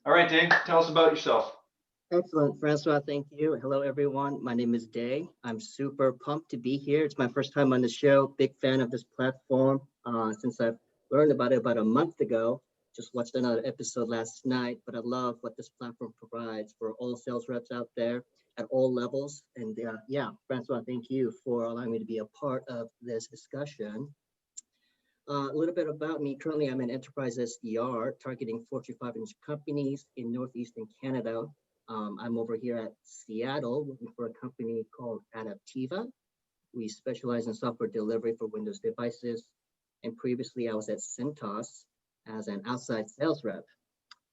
All right, Dane, tell us about yourself. Excellent, Francois. Thank you. Hello, everyone. My name is Dae. I'm super pumped to be here. It's my first time on the show. Big fan of this platform since I've learned about it about a month ago. Just watched another episode last night, but I love what this platform provides for all sales reps out there at all levels. And yeah, Francois, thank you for allowing me to be a part of this discussion. A little bit about me. Currently, I'm an enterprise SDR targeting Fortune 500 companies in Northeastern Canada. I'm over here at Seattle working for a company called Adaptiva. We specialize in software delivery for Windows devices. And previously, I was at Cintas as an outside sales rep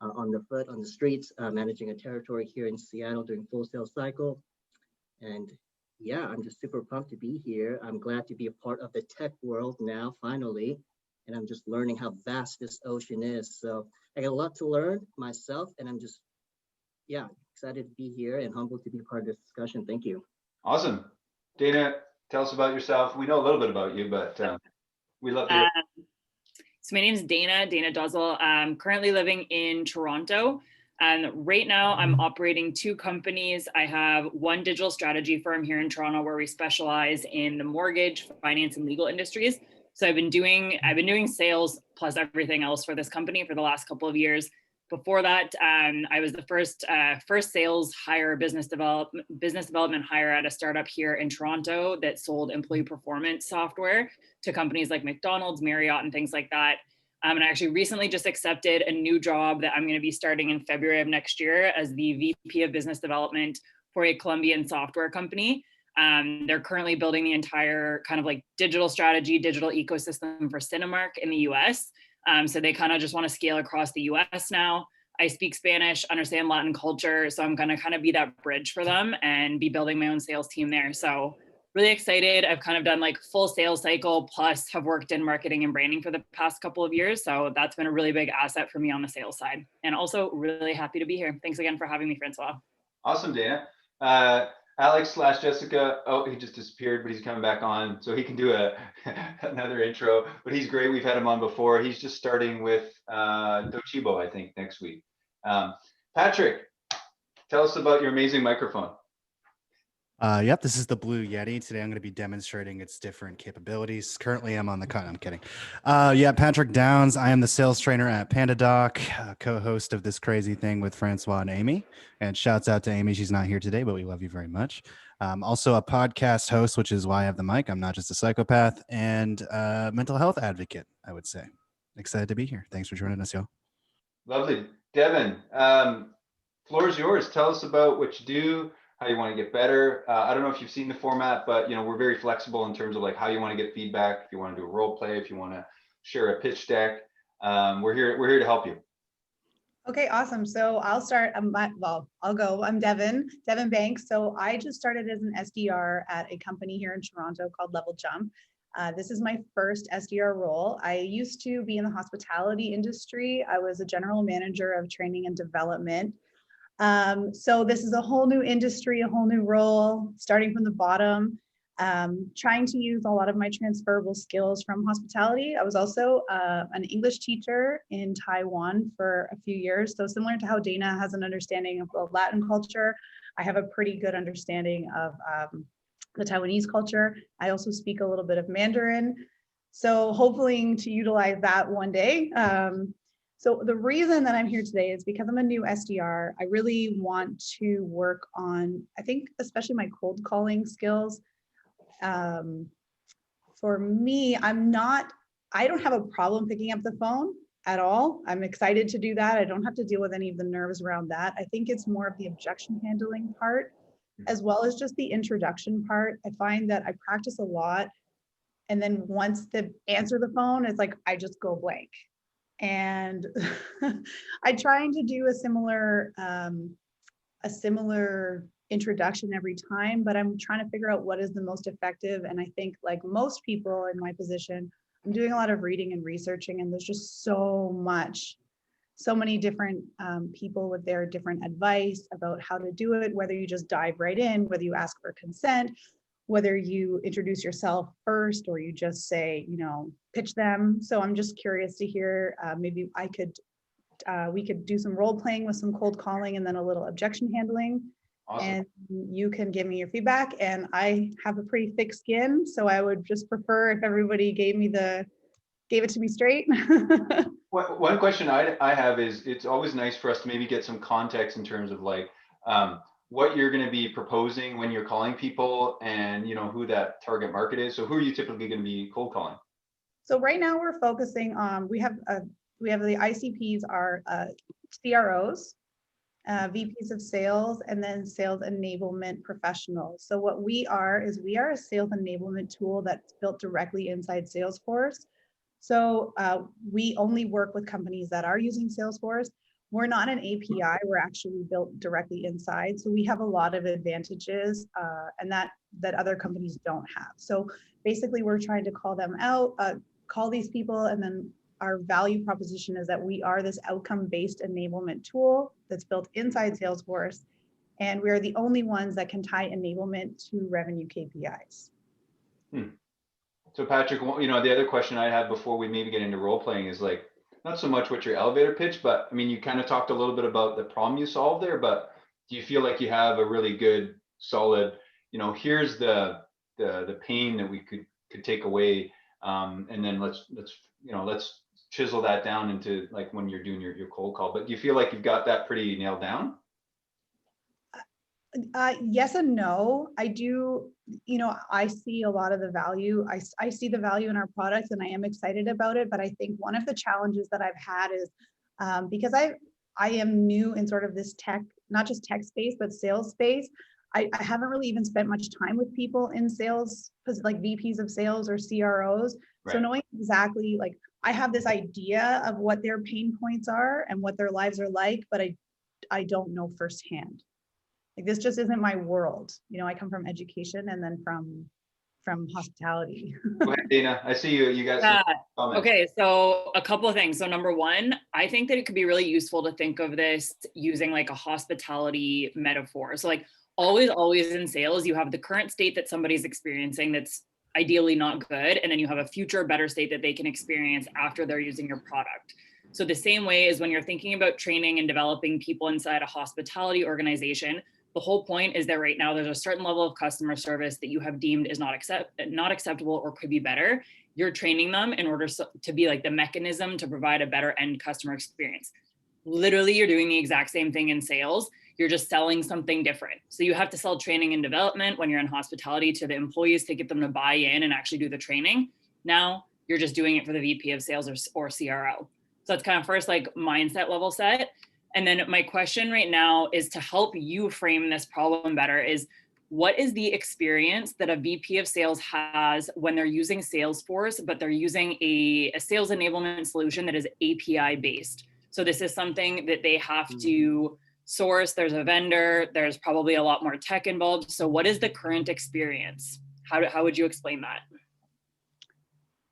on the foot, on the streets, managing a territory here in Seattle during full sales cycle. And yeah, I'm just super pumped to be here. I'm glad to be a part of the tech world now, finally. And I'm just learning how vast this ocean is. So I got a lot to learn myself, and I'm just, yeah, excited to be here and humbled to be part of this discussion. Thank you. Awesome. Dana, tell us about yourself. We know a little bit about you, but we love to Uh, hear. so my name is Dana Doswell. I'm currently living in Toronto. And right now I'm operating two companies. I have one digital strategy firm here in Toronto where we specialize in the mortgage, finance, and legal industries. So I've been doing sales plus everything else for this company for the last couple of years. Before that, I was the first sales hire, business development hire at a startup here in Toronto that sold employee performance software to companies like McDonald's, Marriott, and things like that. And I actually recently just accepted a new job that I'm going to be starting in February of next year as the VP of Business Development for a Colombian software company. They're currently building the entire kind of like digital strategy, digital ecosystem for Cinemark in the US. So they kind of just want to scale across the US now. I speak Spanish, understand Latin culture. So I'm going to kind of be that bridge for them and be building my own sales team there. So really excited. I've kind of done like full sales cycle, plus have worked in marketing and branding for the past couple of years. So that's been a really big asset for me on the sales side. And also really happy to be here. Thanks again for having me, Francois. Awesome, Dana. Alex / Jessica, oh, he just disappeared, but he's coming back on, so he can do another intro. But he's great. We've had him on before. He's just starting with Doshibo, I think, next week. Patrick, tell us about your amazing microphone. Yep, this is the Blue Yeti. Today I'm going to be demonstrating its different capabilities. Currently, I'm on the con. I'm kidding. Yeah, Patrick Downs. I am the sales trainer at PandaDoc, co-host of this crazy thing with Francois and Amy. And shouts out to Amy. She's not here today, but we love you very much. Also a podcast host, which is why I have the mic. I'm not just a psychopath, and mental health advocate, I would say. Excited to be here. Thanks for joining us, y'all. Lovely. Devon, floor is yours. Tell us about what you do, how you want to get better. I don't know if you've seen the format, but we're very flexible in terms of like how you want to get feedback. If you want to do a role play, if you want to share a pitch deck, we're here to help you. Okay, awesome. So I'll start. I'll go. I'm Devon Banks. So I just started as an SDR at a company here in Toronto called LevelJump. This is my first SDR role. I used to be in the hospitality industry. I was a general manager of training and development. So this is a whole new industry, a whole new role, starting from the bottom, trying to use a lot of my transferable skills from hospitality. I was also an English teacher in Taiwan for a few years. So similar to how Dana has an understanding of the Latin culture, I have a pretty good understanding of the Taiwanese culture. I also speak a little bit of Mandarin. So hopefully to utilize that one day. So the reason that I'm here today is because I'm a new SDR. I really want to work on, I think, especially my cold calling skills. For me, I don't have a problem picking up the phone at all. I'm excited to do that. I don't have to deal with any of the nerves around that. I think it's more of the objection handling part, as well as just the introduction part. I find that I practice a lot. And then once they answer the phone, it's like, I just go blank. And I'm trying to do a similar introduction every time, but I'm trying to figure out what is the most effective. And I think like most people in my position, I'm doing a lot of reading and researching, and there's just so many different people with their different advice about how to do it, whether you just dive right in, whether you ask for consent, whether you introduce yourself first or you just say, pitch them. So I'm just curious to hear, maybe I could we could do some role playing with some cold calling and then a little objection handling. Awesome. And you can give me your feedback. And I have a pretty thick skin, so I would just prefer if everybody gave it to me straight. One question I have is, it's always nice for us to maybe get some context in terms of like what you're going to be proposing when you're calling people, and who that target market is. So who are you typically going to be cold calling? So right now we're focusing on, we have the ICPs are CROs, VPs of sales, and then sales enablement professionals. So what we are is we are a sales enablement tool that's built directly inside Salesforce. So we only work with companies that are using Salesforce. We're not an API, we're actually built directly inside. So we have a lot of advantages and that other companies don't have. So basically we're trying to call them out, call these people, and then our value proposition is that we are this outcome-based enablement tool that's built inside Salesforce, and we're the only ones that can tie enablement to revenue KPIs. So Patrick, the other question I had before we maybe get into role playing is like, not so much what's your elevator pitch, but I mean, you kind of talked a little bit about the problem you solved there, but do you feel like you have a really good, solid, here's the pain that we could take away, and then let's chisel that down into like when you're doing your cold call. But do you feel like you've got that pretty nailed down? Yes and no. I do, I see a lot of the value. I see the value in our products and I am excited about it. But I think one of the challenges that I've had is because I am new in sort of this tech, not just tech space, but sales space. I haven't really even spent much time with people in sales, like VPs of sales or CROs. Right. So knowing exactly, like, I have this idea of what their pain points are and what their lives are like, but I don't know firsthand. Like, this just isn't my world. I come from education and then from hospitality. Go ahead, Dana. I see you got some comments. Okay, so a couple of things. So number one, I think that it could be really useful to think of this using like a hospitality metaphor. So like always in sales, you have the current state that somebody's experiencing that's ideally not good, and then you have a future better state that they can experience after they're using your product. So the same way is when you're thinking about training and developing people inside a hospitality organization, the whole point is that right now there's a certain level of customer service that you have deemed is not acceptable or could be better. You're training them in order to be like the mechanism to provide a better end customer experience. Literally, you're doing the exact same thing in sales. You're just selling something different. So you have to sell training and development when you're in hospitality to the employees to get them to buy in and actually do the training. Now you're just doing it for the VP of sales or CRO. So that's kind of first like mindset level set. And then my question right now is to help you frame this problem better is, what is the experience that a VP of sales has when they're using Salesforce, but they're using a sales enablement solution that is API based? So this is something that they have to source. There's a vendor, there's probably a lot more tech involved. So what is the current experience? How would you explain that?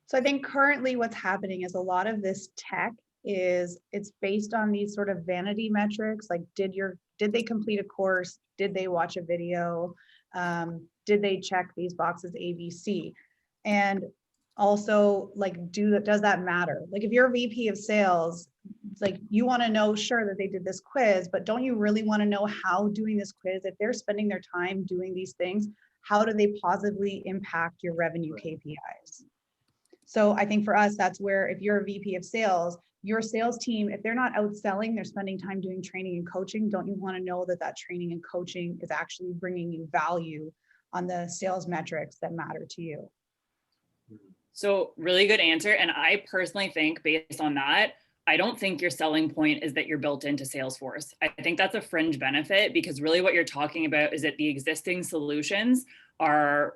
So I think currently what's happening is a lot of this tech it's based on these sort of vanity metrics, like did they complete a course? Did they watch a video? Did they check these boxes ABC? And also, like, does that matter? Like, if you're a VP of sales, it's like you want to know, sure, that they did this quiz, but don't you really want to know how doing this quiz, if they're spending their time doing these things, how do they positively impact your revenue KPIs? So I think for us, that's where if you're a VP of sales, your sales team, if they're not outselling, they're spending time doing training and coaching, don't you want to know that training and coaching is actually bringing you value on the sales metrics that matter to you? So really good answer. And I personally think based on that, I don't think your selling point is that you're built into Salesforce. I think that's a fringe benefit, because really what you're talking about is that the existing solutions are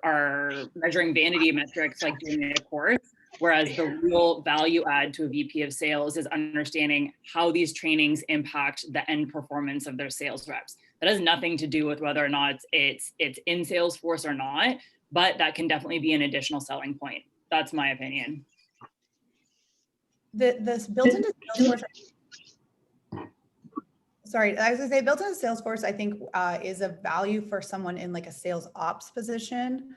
measuring vanity metrics like doing a course. Whereas the real value add to a VP of sales is understanding how these trainings impact the end performance of their sales reps. That has nothing to do with whether or not it's in Salesforce or not, but that can definitely be an additional selling point. That's my opinion. This built into Salesforce, sorry, I was gonna say built into Salesforce, I think is a value for someone in like a sales ops position,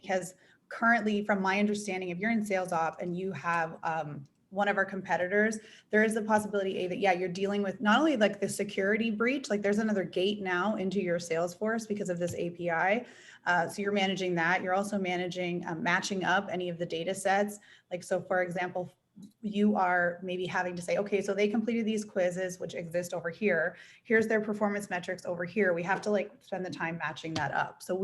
because currently, from my understanding, if you're in sales op and you have one of our competitors, there is the possibility that, yeah, you're dealing with not only like the security breach, like there's another gate now into your Salesforce because of this API. So you're managing that. You're also managing matching up any of the data sets. Like, so for example, you are maybe having to say, okay, so they completed these quizzes, which exist over here. Here's their performance metrics over here. We have to like spend the time matching that up. So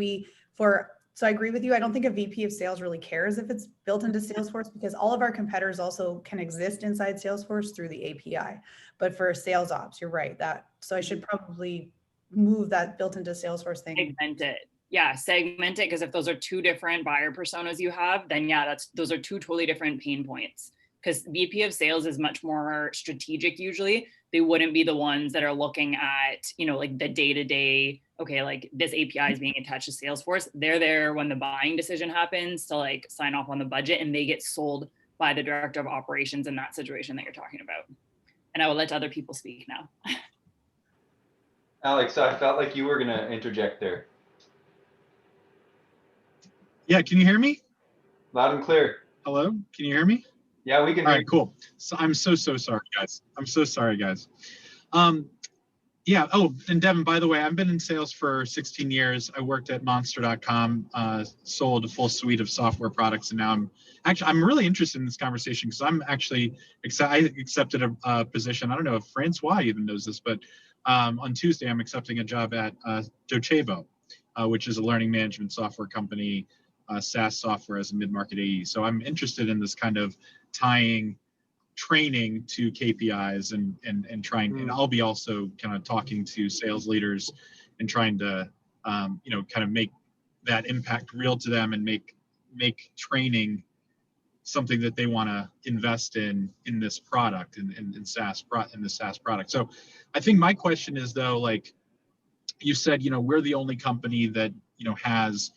so I agree with you. I don't think a VP of sales really cares if it's built into Salesforce, because all of our competitors also can exist inside Salesforce through the API. But for sales ops, you're right. So I should probably move that built into Salesforce thing. Segment it. Yeah, segment it, because if those are two different buyer personas you have, then yeah, those are two totally different pain points. Because VP of sales is much more strategic usually. They wouldn't be the ones that are looking at, like the day-to-day, okay, like this API is being attached to Salesforce. They're there when the buying decision happens to like sign off on the budget, and they get sold by the director of operations in that situation that you're talking about. And I will let other people speak now. Alex, I felt like you were going to interject there. Yeah, can you hear me? Loud and clear. Hello, can you hear me? Yeah, we can All hear right, cool. So I'm so sorry, guys. I'm so sorry, guys. Yeah, oh, and Devon, by the way, I've been in sales for 16 years. I worked at monster.com, sold a full suite of software products, and now I'm really interested in this conversation because I'm actually I accepted a position. I don't know if Francois even knows this, but on Tuesday I'm accepting a job at Docebo, which is a learning management software company, SaaS software as a mid-market AE. So I'm interested in this kind of tying training to KPIs and trying, and I'll be also kind of talking to sales leaders and trying to, kind of make that impact real to them and make training something that they want to invest in this product in the SaaS product. So I think my question is though, like you said, we're the only company that, has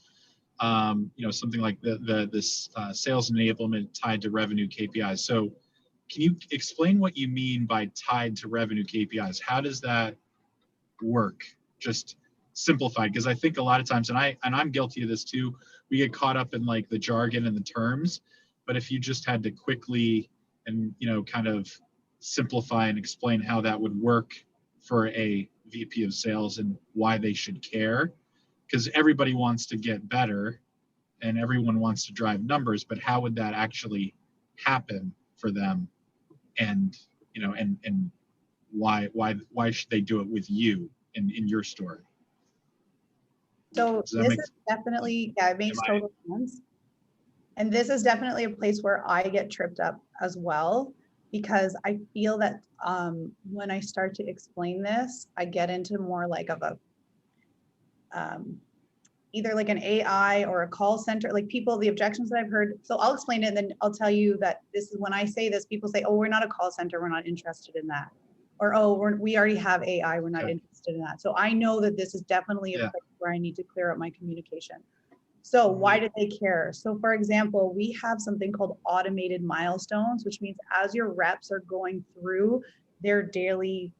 something like this sales enablement tied to revenue KPIs. So can you explain what you mean by tied to revenue KPIs? How does that work? Just simplified, because I think a lot of times, and I'm guilty of this too, we get caught up in like the jargon and the terms. But if you just had to quickly and kind of simplify and explain how that would work for a VP of sales and why they should care, because everybody wants to get better and everyone wants to drive numbers, but how would that actually happen for them? And and why should they do it with you in your story? So this is definitely, yeah, it makes total sense. And this is definitely a place where I get tripped up as well, because I feel that when I start to explain this, I get into more like of a either like an AI or a call center, like the objections that I've heard. So I'll explain it and then I'll tell you that this is when I say this, people say, oh, we're not a call center, we're not interested in that. Or, oh, we already have AI, we're not interested in that. So I know that this is definitely a place where I need to clear up my communication. So why do they care? So for example, we have something called automated milestones, which means as your reps are going through their daily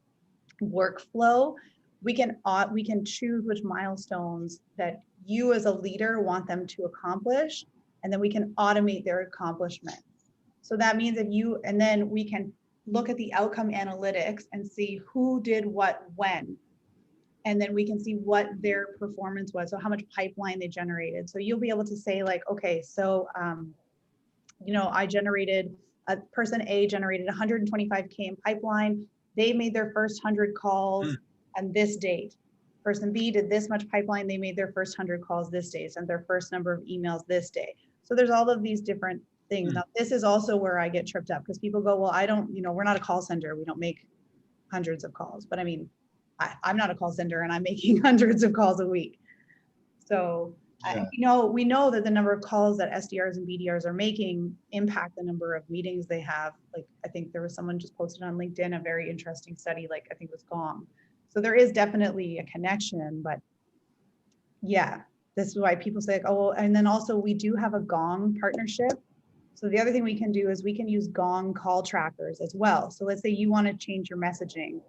workflow, we can choose which milestones that you as a leader want them to accomplish, and then we can automate their accomplishment. So that means and then we can look at the outcome analytics and see who did what when, and then we can see what their performance was, so how much pipeline they generated. So you'll be able to say like, okay, so person A generated 125K in pipeline. They made their first 100 calls on this date. Person B did this much pipeline. They made their first 100 calls this day, sent their first number of emails this day. So there's all of these different things. Now, this is also where I get tripped up, because people go, well, we're not a call center. We don't make hundreds of calls. But I mean, I'm not a call center and I'm making hundreds of calls a week. So we know that the number of calls that SDRs and BDRs are making impact the number of meetings they have. Like, I think there was someone just posted on LinkedIn a very interesting study, like I think it was Gong. So there is definitely a connection, but yeah, this is why people say, oh, and then also we do have a Gong partnership. So the other thing we can do is we can use Gong call trackers as well. So let's say you want to change your messaging.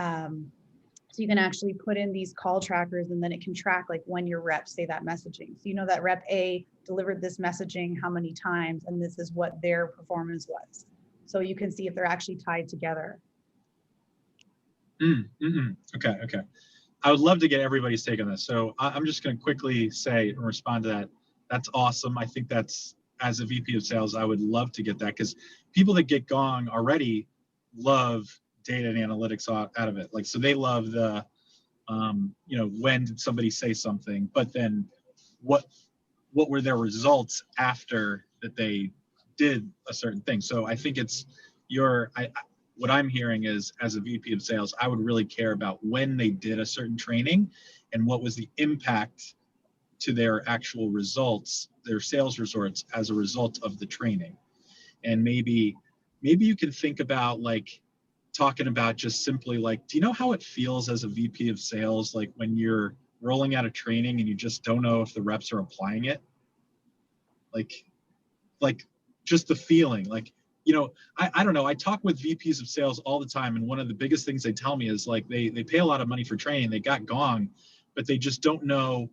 So you can actually put in these call trackers, and then it can track like when your reps say that messaging. So you know that rep A delivered this messaging how many times, and this is what their performance was. So you can see if they're actually tied together. Okay, okay. I would love to get everybody's take on this. So I'm just going to quickly say and respond to that. That's awesome. I think that's, as a VP of sales, I would love to get that, because people that get Gong already love data and analytics out of it. Like, so they love the, you know, when did somebody say something, but then what were their results after that they did a certain thing. So I think it's what I'm hearing is, as a VP of sales, I would really care about when they did a certain training and what was the impact to their actual results, their sales results as a result of the training. And maybe you can think about like talking about just simply like, do you know how it feels as a VP of sales, like when you're rolling out a training and you just don't know if the reps are applying it? Like just the feeling, like, you know, I don't know. I talk with VPs of sales all the time, and one of the biggest things they tell me is like they pay a lot of money for training, they got Gong, but they just don't know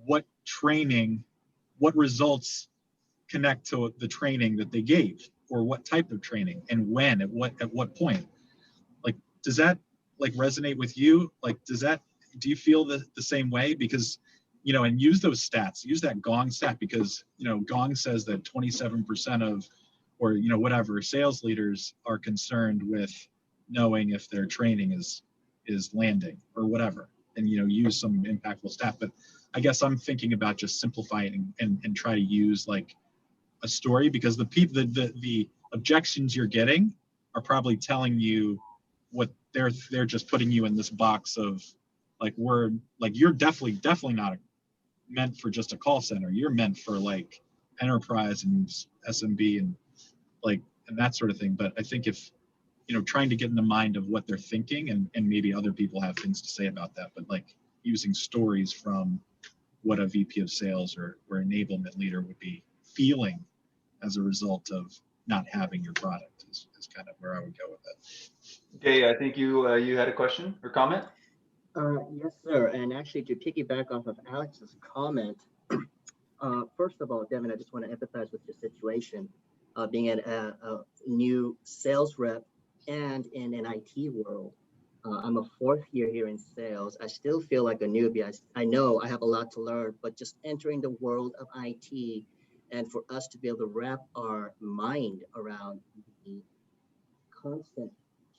what results connect to the training that they gave, or what type of training, and when, at what point. Like, does that like resonate with you? Like, do you feel the same way? Because, you know, and use those stats, use that Gong stat, because, you know, Gong says that 27% of, or, you know, whatever, sales leaders are concerned with knowing if their training is landing or whatever, and, you know, use some impactful stat. But I guess I'm thinking about just simplifying and try to use like a story, because the objections you're getting are probably telling you what they're just putting you in this box of like, you're definitely not meant for just a call center. You're meant for like enterprise and SMB and like, and that sort of thing. But I think if, you know, trying to get in the mind of what they're thinking, and maybe other people have things to say about that, but like using stories from what a VP of sales or enablement leader would be feeling as a result of not having your product is kind of where I would go with it. Dae, I think you had a question or comment? Yes, sir. And actually, to piggyback off of Alex's comment, first of all, Devin, I just want to empathize with your situation, being a new sales rep and in an IT world. I'm a fourth year here in sales. I still feel like a newbie. I know I have a lot to learn, but just entering the world of IT, and for us to be able to wrap our mind around the constant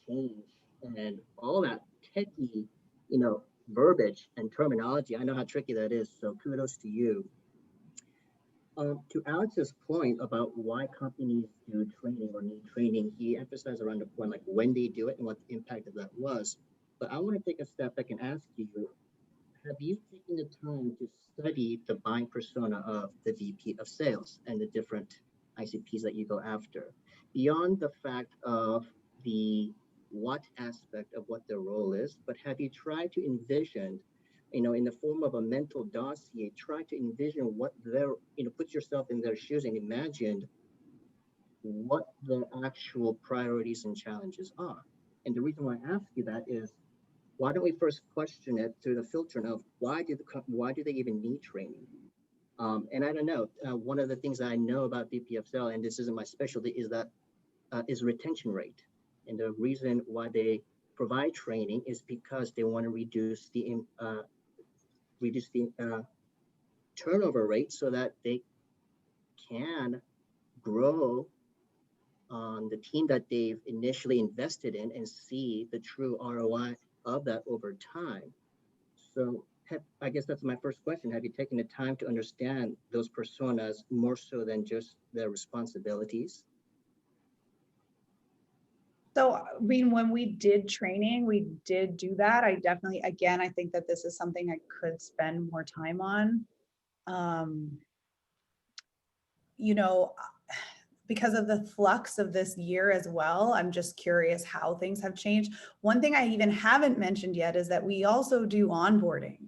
change and all that techie, you know, verbiage and terminology. I know how tricky that is, so kudos to you. To Alex's point about why companies do training or need training, he emphasized around the point like when they do it and what the impact of that was. But I want to take a step back and ask you, have you taken the time to study the buying persona of the VP of sales and the different ICPs that you go after? Beyond the fact of the what aspect of what their role is, but have you tried to envision, you know, in the form of a mental dossier, try to envision what their, you know, put yourself in their shoes and imagine what their actual priorities and challenges are. And the reason why I ask you that is, why don't we first question it through the filter of why do they even need training? And I don't know. One of the things I know about VP of sales, and this isn't my specialty, is that is retention rate. And the reason why they provide training is because they want to reduce the turnover rate so that they can grow on the team that they've initially invested in and see the true ROI of that over time. So I guess that's my first question. Have you taken the time to understand those personas more so than just their responsibilities? So, I mean, when we did training, we did do that. I definitely, again, I think that this is something I could spend more time on. You know, because of the flux of this year as well, I'm just curious how things have changed. One thing I even haven't mentioned yet is that we also do onboarding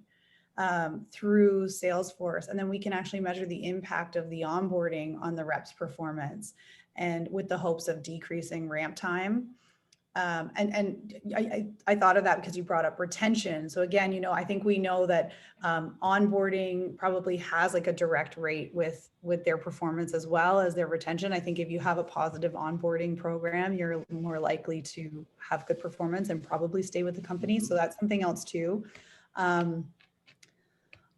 through Salesforce, and then we can actually measure the impact of the onboarding on the rep's performance, and with the hopes of decreasing ramp time. I thought of that because you brought up retention. So again, you know, I think we know that onboarding probably has like a direct rate with their performance as well as their retention. I think if you have a positive onboarding program, you're more likely to have good performance and probably stay with the company. So that's something else too.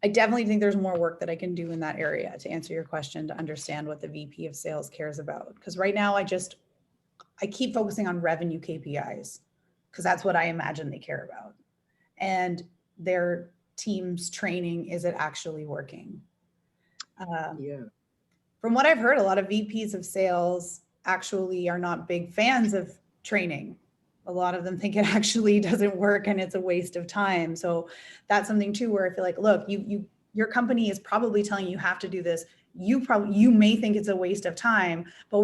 I definitely think there's more work that I can do in that area to answer your question, to understand what the VP of sales cares about. Because right now I keep focusing on revenue KPIs because that's what I imagine they care about. And their team's training, is it actually working? Yeah. From what I've heard, a lot of VPs of sales actually are not big fans of training. A lot of them think it actually doesn't work and it's a waste of time. So that's something too, where I feel like, look, your company is probably telling you have to do this. You may think it's a waste of time, but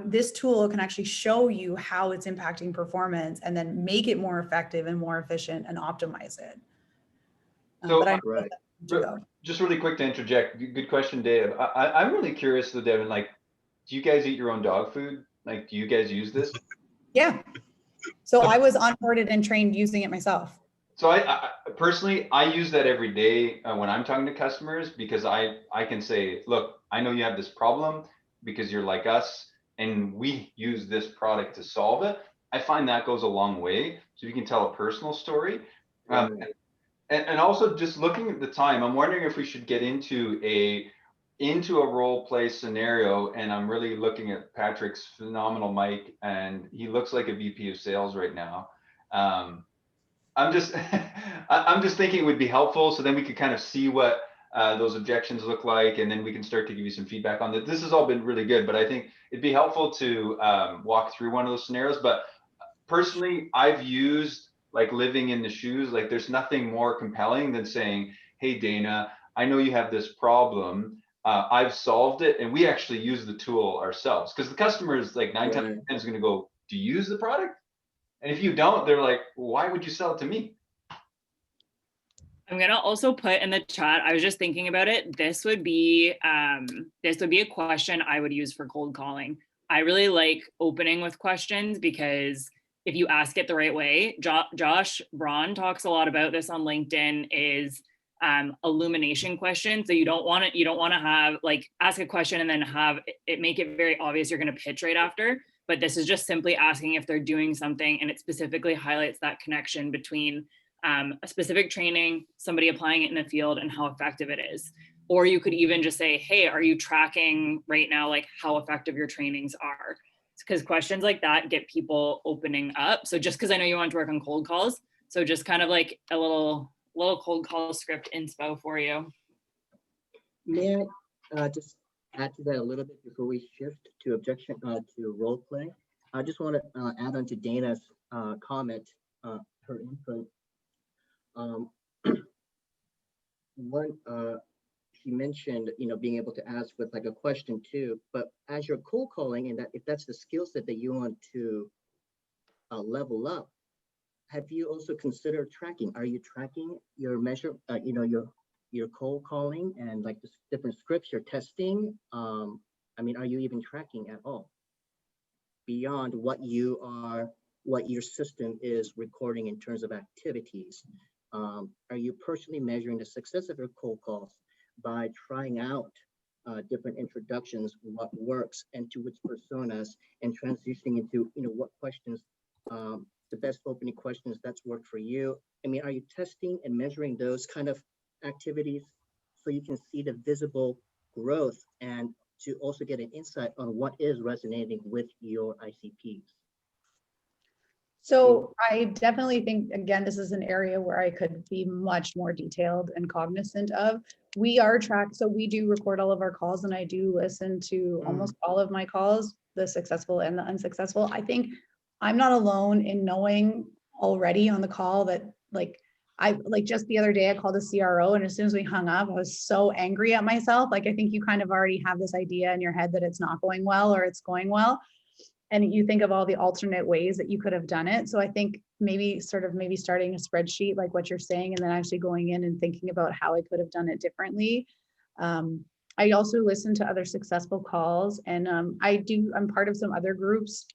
this tool can actually show you how it's impacting performance and then make it more effective and more efficient and optimize it. So, right. Just really quick to interject. Good question, Dave. I'm really curious though, Devin, like, do you guys eat your own dog food? Like, do you guys use this? Yeah. So I was onboarded and trained using it myself. So I personally, I use that every day when I'm talking to customers, because I can say, look, I know you have this problem because you're like us and we use this product to solve it. I find that goes a long way. So you can tell a personal story. And also just looking at the time, I'm wondering if we should get into a role play scenario. And I'm really looking at Patrick's phenomenal mic, and he looks like a VP of sales right now. I'm just thinking it would be helpful, so then we could kind of see what those objections look like, and then we can start to give you some feedback on that. This has all been really good, but I think it'd be helpful to walk through one of those scenarios. But personally, I've used like living in the shoes. Like, there's nothing more compelling than saying, hey, Dana, I know you have this problem. I've solved it, and we actually use the tool ourselves, because the customer is like 9 times out of 10 is going to go, do you use the product? And if you don't, they're like, why would you sell it to me? I'm gonna also put in the chat, I was just thinking about it. This would be a question I would use for cold calling. I really like opening with questions, because if you ask it the right way, Josh Braun talks a lot about this on LinkedIn, is illumination questions. So you don't want to have like ask a question and then have it make it very obvious you're going to pitch right after. But this is just simply asking if they're doing something, and it specifically highlights that connection between a specific training, somebody applying it in the field, and how effective it is. Or you could even just say, hey, are you tracking right now like how effective your trainings are? Because questions like that get people opening up. So just because I know you want to work on cold calls, so just kind of like a little cold call script inspo for you. May I just add to that a little bit before we shift to to role play? I just want to add on to Dana's comment, her input. She mentioned, being able to ask with like a question too, but as you're cold calling, and that if that's the skill set that you want to level up, have you also considered tracking? Are you tracking your measure, your cold calling and like the different scripts you're testing? Are you even tracking at all beyond what your system is recording in terms of activities? Are you personally measuring the success of your cold calls by trying out different introductions, what works and to which personas, and transitioning into, what questions, the best opening questions that's worked for you? Are you testing and measuring those kind of activities so you can see the visible growth and to also get an insight on what is resonating with your ICPs? So I definitely think, again, this is an area where I could be much more detailed and cognizant of. We are tracked, so we do record all of our calls, and I do listen to almost all of my calls, the successful and the unsuccessful. I think I'm not alone in knowing already on the call that just the other day I called a CRO, and as soon as we hung up, I was so angry at myself. Like, I think you kind of already have this idea in your head that it's not going well or it's going well. And you think of all the alternate ways that you could have done it. So I think maybe starting a spreadsheet like what you're saying, and then actually going in and thinking about how I could have done it differently. I also listen to other successful calls, and I'm part of some other groups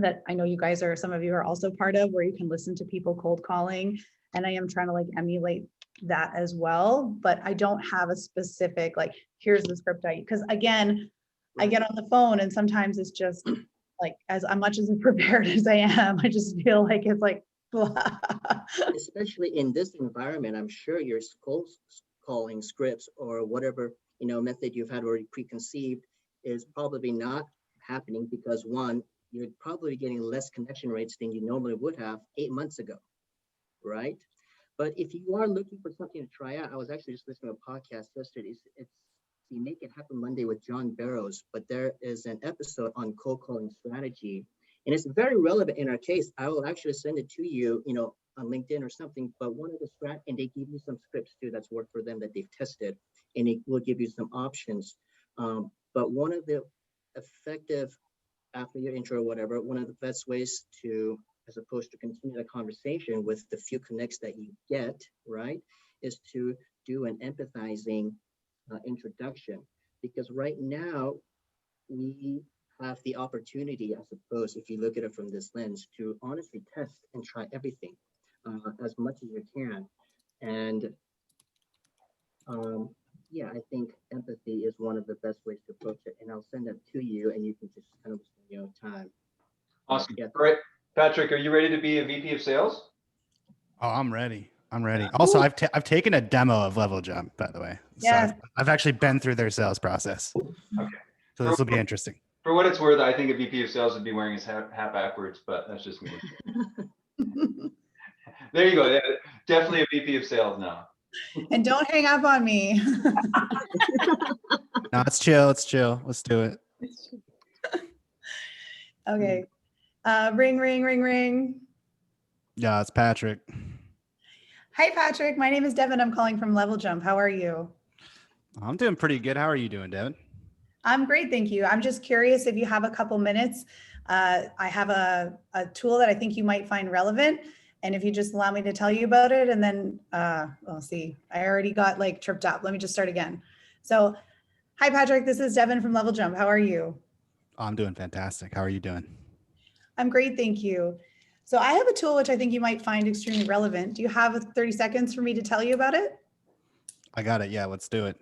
that I know you guys are, some of you are also part of, where you can listen to people cold calling. And I am trying to like emulate that as well, but I don't have a specific, like, here's the script because again, I get on the phone and sometimes it's just like, as much as prepared as I am, I just feel like it's like, blah. Especially in this environment, I'm sure your cold calling scripts or whatever, method you've had already preconceived is probably not happening because one, you're probably getting less connection rates than you normally would have 8 months ago, right? But if you are looking for something to try out, I was actually just listening to a podcast yesterday. It's the Make It Happen Monday with John Barrows, but there is an episode on cold calling strategy, and it's very relevant in our case. I will actually send it to you, on LinkedIn or something. But one of the and they give you some scripts too that's worked for them that they've tested, and it will give you some options. But one of the effective, after your intro or whatever, one of the best ways to, as opposed to continue the conversation with the few connects that you get, right, is to do an empathizing introduction. Because right now we have the opportunity, I suppose, if you look at it from this lens, to honestly test and try everything as much as you can. And yeah, I think empathy is one of the best ways to approach it. And I'll send that to you, and you can just kind of, time. Awesome. Yeah. All right, Patrick, are you ready to be a VP of sales? Oh, I'm ready. Also, I've taken a demo of LevelJump, by the way. So Yes. I've actually been through their sales process. Okay. So this will be interesting. For what it's worth, I think a VP of sales would be wearing his hat backwards, but that's just me. There you go. Yeah, definitely a VP of sales now. And don't hang up on me. No, it's chill. Let's do it. Okay. Ring, ring, ring, ring. Yeah, it's Patrick. Hi, Patrick. My name is Devon. I'm calling from LevelJump. How are you? I'm doing pretty good. How are you doing, Devin? I'm great, thank you. I'm just curious if you have a couple minutes. I have a tool that I think you might find relevant. And if you just allow me to tell you about it, and then we'll see. I already got like tripped up. Let me just start again. So, hi, Patrick. This is Devon from LevelJump. How are you? I'm doing fantastic. How are you doing? I'm great, thank you. So I have a tool which I think you might find extremely relevant. Do you have 30 seconds for me to tell you about it? I got it. Yeah, let's do it.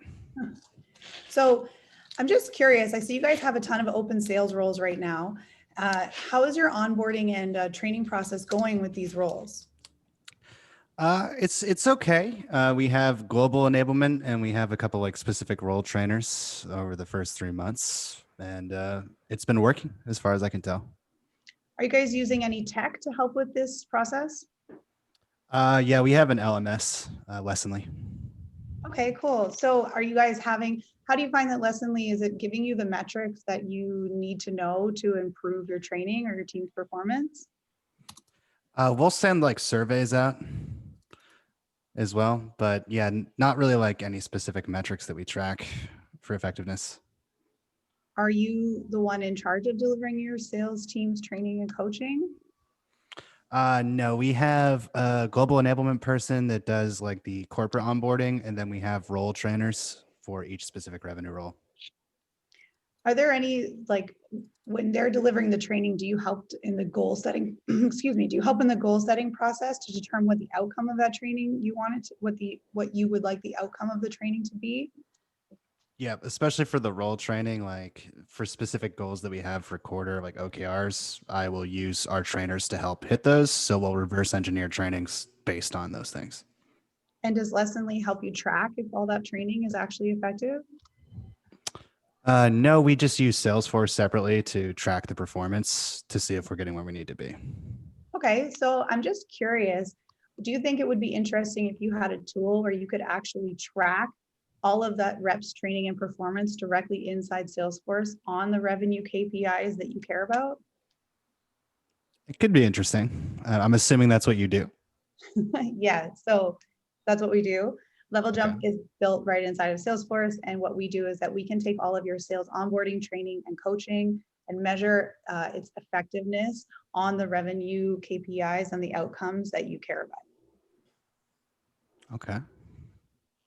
So I'm just curious. I see you guys have a ton of open sales roles right now. How is your onboarding and training process going with these roles? It's okay. We have global enablement, and we have a couple like specific role trainers over the first 3 months, and it's been working as far as I can tell. Are you guys using any tech to help with this process? Yeah, we have an LMS, Lessonly. Okay, cool. So how do you find that Lessonly, is it giving you the metrics that you need to know to improve your training or your team's performance? We'll send like surveys out as well, but yeah, not really like any specific metrics that we track for effectiveness. Are you the one in charge of delivering your sales team's training and coaching? No, we have a global enablement person that does like the corporate onboarding, and then we have role trainers for each specific revenue role. Are there any, like, when they're delivering the training, do you help in the goal setting, excuse me, do you help in the goal setting process to determine what the outcome of that training you want it to, what you would like the outcome of the training to be? Yeah, especially for the role training, like for specific goals that we have for quarter, like OKRs, I will use our trainers to help hit those. So we'll reverse engineer trainings based on those things. And does Lessonly help you track if all that training is actually effective? No, we just use Salesforce separately to track the performance to see if we're getting where we need to be. Okay, so I'm just curious, do you think it would be interesting if you had a tool where you could actually track all of that reps training and performance directly inside Salesforce on the revenue KPIs that you care about? It could be interesting. I'm assuming that's what you do. Yeah, so that's what we do. LevelJump is built right inside of Salesforce. And what we do is that we can take all of your sales onboarding, training, and coaching and measure its effectiveness on the revenue KPIs and the outcomes that you care about. Okay.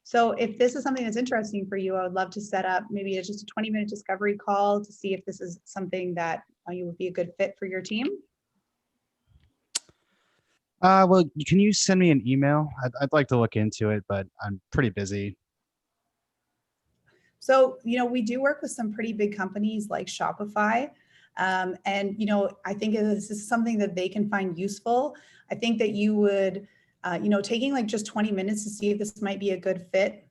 So if this is something that's interesting for you, I would love to set up maybe it's just a 20-minute discovery call to see if this is something that you would be a good fit for your team. Well, can you send me an email? I'd like to look into it, but I'm pretty busy. So, we do work with some pretty big companies like Shopify. And, I think this is something that they can find useful. I think that you would, taking like just 20 minutes to see if this might be a good fit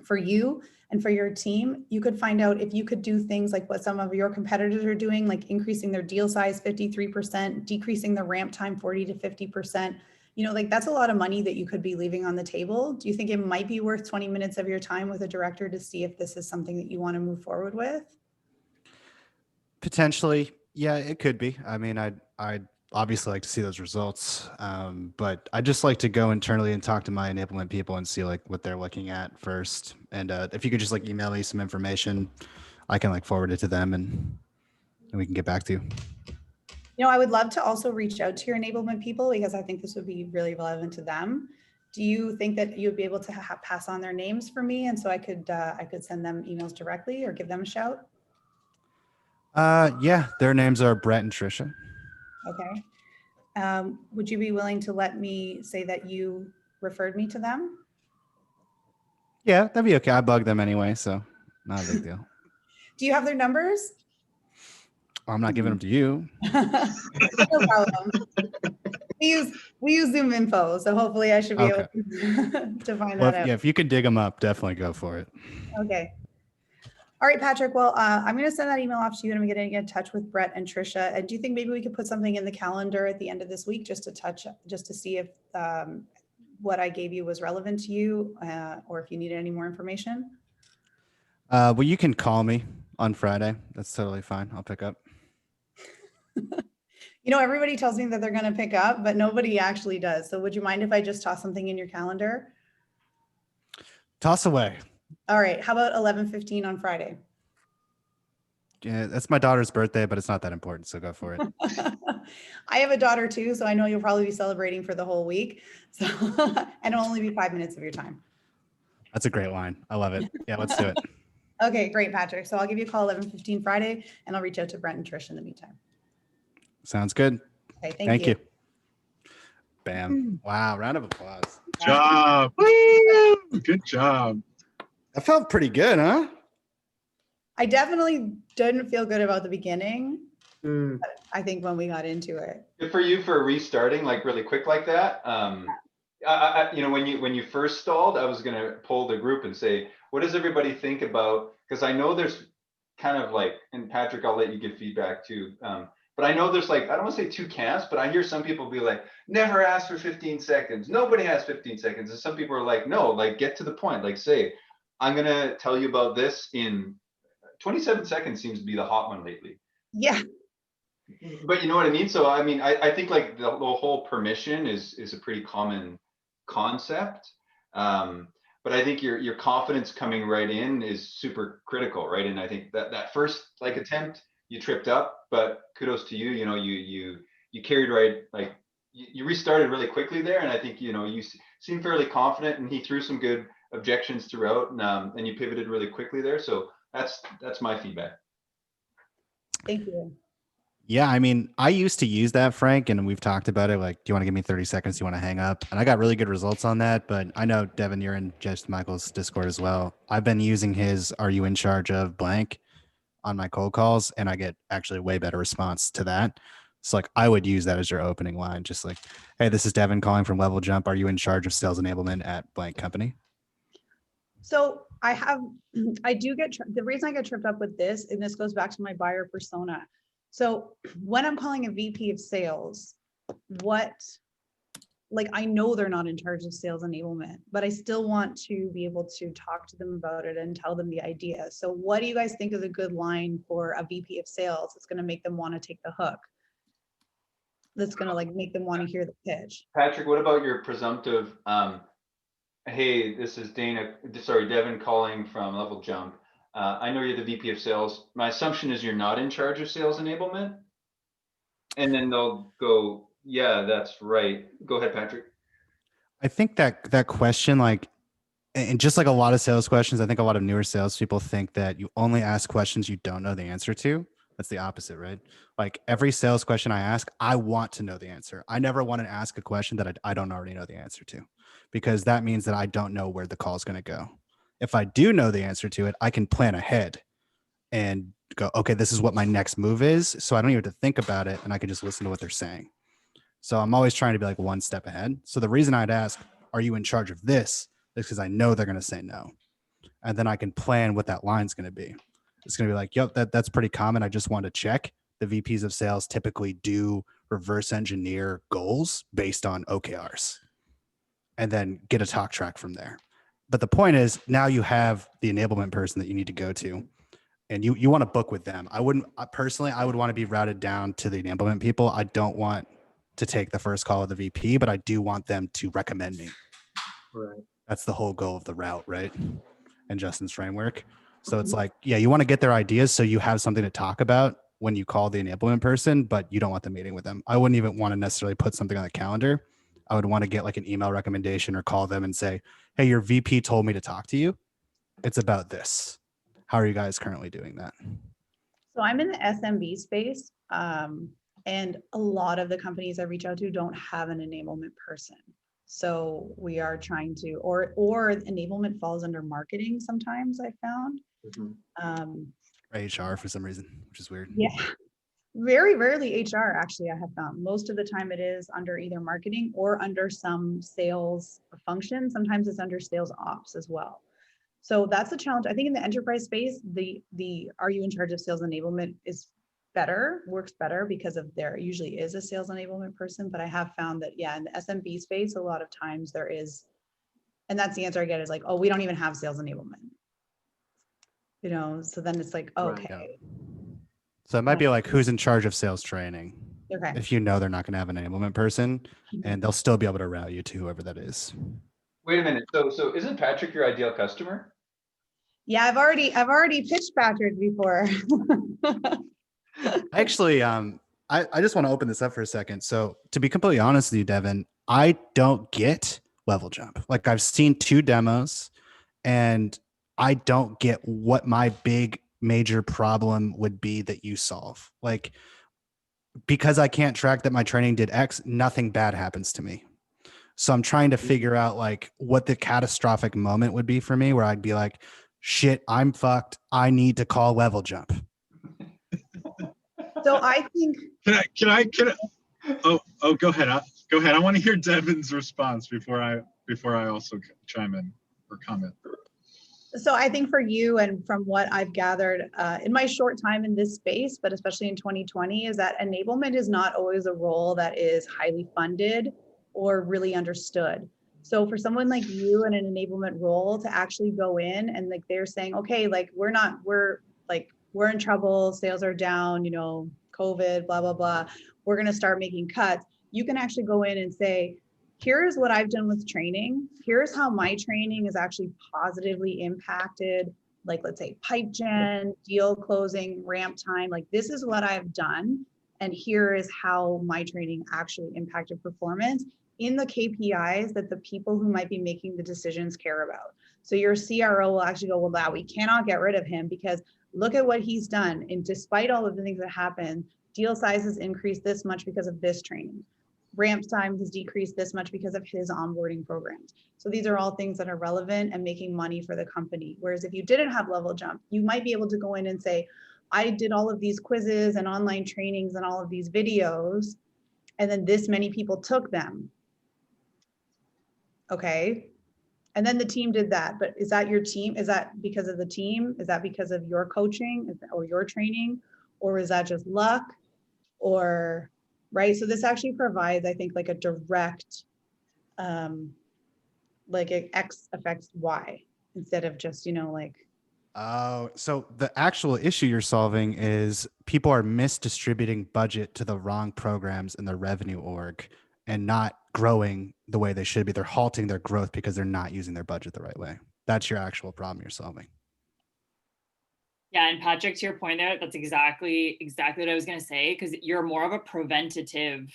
for you and for your team, you could find out if you could do things like what some of your competitors are doing, like increasing their deal size 53%, decreasing the ramp time 40 to 50%. Like that's a lot of money that you could be leaving on the table. Do you think it might be worth 20 minutes of your time with a director to see if this is something that you want to move forward with? Potentially, yeah, it could be. I mean, I'd obviously like to see those results, but I just like to go internally and talk to my enablement people and see like what they're looking at first. And if you could just like email me some information, I can like forward it to them and we can get back to you. I would love to also reach out to your enablement people because I think this would be really relevant to them. Do you think that you'd be able to pass on their names for me, and so I could send them emails directly or give them a shout? Yeah, their names are Brett and Trisha. Okay. Would you be willing to let me say that you referred me to them? Yeah, that'd be okay. I bug them anyway, so not a big deal. Do you have their numbers? I'm not giving them to you. No problem. We use Zoom info, so hopefully I should be able to find that out. Yeah, if you could dig them up, definitely go for it. Okay. All right, Patrick. Well, I'm going to send that email off to you, and I'm going to get in touch with Brett and Trisha. And do you think maybe we could put something in the calendar at the end of this week just to see if what I gave you was relevant to you, or if you needed any more information? Well, you can call me on Friday. That's totally fine. I'll pick up. Everybody tells me that they're going to pick up, but nobody actually does. So would you mind if I just toss something in your calendar? Toss away. All right. How about 11:15 on Friday? Yeah, that's my daughter's birthday, but it's not that important. So go for it. I have a daughter too, so I know you'll probably be celebrating for the whole week. So, and it'll only be 5 minutes of your time. That's a great line. I love it. Yeah, let's do it. Okay, great, Patrick. So I'll give you a call 11:15 Friday, and I'll reach out to Brent and Trish in the meantime. Sounds good. Okay, thank you. Bam. Wow. Round of applause. Good job. Woo! Good job. That felt pretty good, huh? I definitely didn't feel good about the beginning. Mm. But I think when we got into it. Good for you for restarting like really quick like that. When you first stalled, I was gonna poll the group and say, what does everybody think about? Because I know there's kind of like, and Patrick, I'll let you give feedback too. But I know there's like, I don't want to say two camps, but I hear some people be like, never ask for 15 seconds. Nobody has 15 seconds. And some people are like, no, like get to the point. Like say, I'm gonna tell you about this in 27 seconds seems to be the hot one lately. Yeah. But you know what I mean? So I mean, I think like the whole permission is a pretty common concept. But I think your confidence coming right in is super critical, right? And I think that first like attempt, you tripped up, but kudos to you. You carried right, like you restarted really quickly there, and I think you seem fairly confident. And he threw some good objections throughout, and you pivoted really quickly there. So that's my feedback. Thank you. Yeah, I mean, I used to use that, Frank, and we've talked about it. Like, do you want to give me 30 seconds? Do you want to hang up? And I got really good results on that. But I know, Devon, you're in Jess Michael's Discord as well. I've been using his "Are you in charge of blank?" on my cold calls, and I get actually way better response to that. So like, I would use that as your opening line, just like, "Hey, this is Devon calling from LevelJump. Are you in charge of sales enablement at blank company?" So I do get, the reason I get tripped up with this, and this goes back to my buyer persona. So when I'm calling a VP of sales, I know they're not in charge of sales enablement, but I still want to be able to talk to them about it and tell them the idea. So what do you guys think is a good line for a VP of sales that's going to make them want to take the hook? That's going to like make them want to hear the pitch. Patrick, what about your presumptive, hey, this is Devon calling from LevelJump. I know you're the VP of sales. My assumption is you're not in charge of sales enablement. And then they'll go, yeah, that's right. Go ahead, Patrick. I think that question, like, and just like a lot of sales questions, I think a lot of newer salespeople think that you only ask questions you don't know the answer to. That's the opposite, right? Like every sales question I ask, I want to know the answer. I never want to ask a question that I don't already know the answer to, because that means that I don't know where the call is going to go. If I do know the answer to it, I can plan ahead and go, okay, this is what my next move is. So I don't even have to think about it, and I can just listen to what they're saying. So I'm always trying to be like one step ahead. So the reason I'd ask, are you in charge of this? Is because I know they're going to say no. And then I can plan what that line's going to be. It's going to be like, yep, that's pretty common. I just want to check. The VPs of sales typically do reverse engineer goals based on OKRs and then get a talk track from there. But the point is, now you have the enablement person that you need to go to, and you want to book with them. I wouldn't personally, I would want to be routed down to the enablement people. I don't want to take the first call with the VP, but I do want them to recommend me. Right. That's the whole goal of the route, right? And Justin's framework. So it's like, yeah, you want to get their ideas so you have something to talk about when you call the enablement person, but you don't want the meeting with them. I wouldn't even want to necessarily put something on the calendar. I would want to get like an email recommendation or call them and say, hey, your VP told me to talk to you. It's about this. How are you guys currently doing that? So I'm in the SMB space, and a lot of the companies I reach out to don't have an enablement person. So we are trying to, or enablement falls under marketing sometimes, I found. HR for some reason, which is weird. Yeah, very rarely HR actually, I have found. Most of the time it is under either marketing or under some sales function. Sometimes it's under sales ops as well. So that's the challenge. I think in the enterprise space, the are you in charge of sales enablement is better, works better because of there usually is a sales enablement person. But I have found that, yeah, in the SMB space, a lot of times there is, and that's the answer I get is like, oh, we don't even have sales enablement. You know, so then it's like, okay. Yeah. So it might be like, who's in charge of sales training? Okay. If you know they're not going to have an enablement person, and they'll still be able to route you to whoever that is. Wait a minute. So isn't Patrick your ideal customer? Yeah, I've already pitched Patrick before. Actually, I just want to open this up for a second. So to be completely honest with you, Devon, I don't get LevelJump. Like I've seen 2 demos and I don't get what my big major problem would be that you solve. Like, because I can't track that my training did X, nothing bad happens to me. So I'm trying to figure out like what the catastrophic moment would be for me where I'd be like, shit, I'm fucked. I need to call LevelJump. So I think. Can I? Oh, go ahead. Go ahead. I want to hear Devon's response before I also chime in or comment. So I think for you and from what I've gathered in my short time in this space, but especially in 2020, is that enablement is not always a role that is highly funded or really understood. So for someone like you in an enablement role to actually go in and like they're saying, okay, like we're in trouble, sales are down, you know, COVID, blah, blah, blah. We're going to start making cuts. You can actually go in and say, here's what I've done with training. Here's how my training has actually positively impacted, like, let's say pipe gen, deal closing, ramp time. Like, this is what I've done. And here is how my training actually impacted performance in the KPIs that the people who might be making the decisions care about. So your CRO will actually go, well, now we cannot get rid of him because look at what he's done. And despite all of the things that happen, deal sizes increased this much because of this training. Ramp time has decreased this much because of his onboarding programs. So these are all things that are relevant and making money for the company. Whereas if you didn't have LevelJump, you might be able to go in and say, I did all of these quizzes and online trainings and all of these videos, and then this many people took them. Okay. And then the team did that, but is that your team? Is that because of the team? Is that because of your coaching or your training? Or is that just luck? Or, right? So this actually provides, I think, like a direct, like X affects Y instead of just, you know, like. Oh, so the actual issue you're solving is people are misdistributing budget to the wrong programs in their revenue org and not growing the way they should be. They're halting their growth because they're not using their budget the right way. That's your actual problem you're solving. Yeah, and Patrick, to your point there, that's exactly what I was going to say, because you're more of a preventative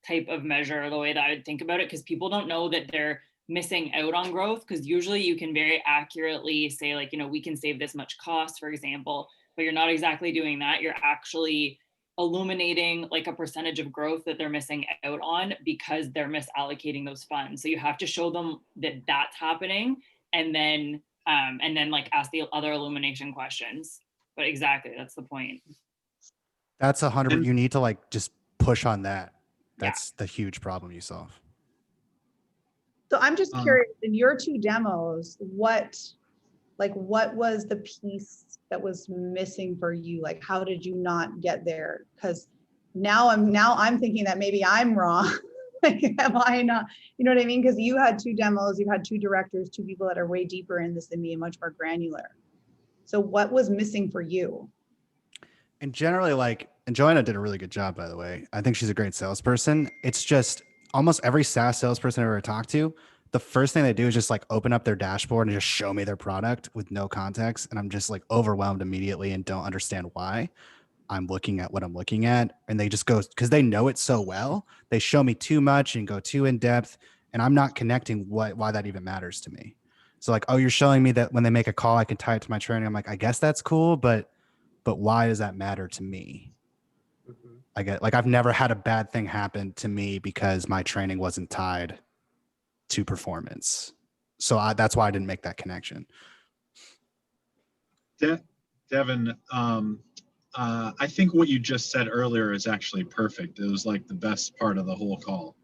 type of measure, the way that I would think about it, because people don't know that they're missing out on growth, because usually you can very accurately say like, we can save this much cost, for example, but you're not exactly doing that. You're actually illuminating like a percentage of growth that they're missing out on because they're misallocating those funds. So you have to show them that that's happening, and then like ask the other illumination questions. But exactly, that's the point. That's 100. And- You need to like just push on that. Yeah. That's the huge problem you solve. So I'm just curious, in your 2 demos, what was the piece that was missing for you? Like, how did you not get there? Because now I'm thinking that maybe I'm wrong. Like, am I not? You know what I mean? Because you had 2 demos, you've had 2 directors, 2 people that are way deeper in this than me and much more granular. So what was missing for you? And generally, like, and Joanna did a really good job, by the way. I think she's a great salesperson. It's just almost every SaaS salesperson I've ever talked to, the first thing they do is just like open up their dashboard and just show me their product with no context. And I'm just like overwhelmed immediately and don't understand why I'm looking at what I'm looking at. And they just go, because they know it so well, they show me too much and go too in depth. And I'm not connecting why that even matters to me. So like, oh, you're showing me that when they make a call, I can tie it to my training. I'm like, I guess that's cool, but why does that matter to me? I get like, I've never had a bad thing happen to me because my training wasn't tied to performance. So that's why I didn't make that connection. Devon, I think what you just said earlier is actually perfect. It was like the best part of the whole call.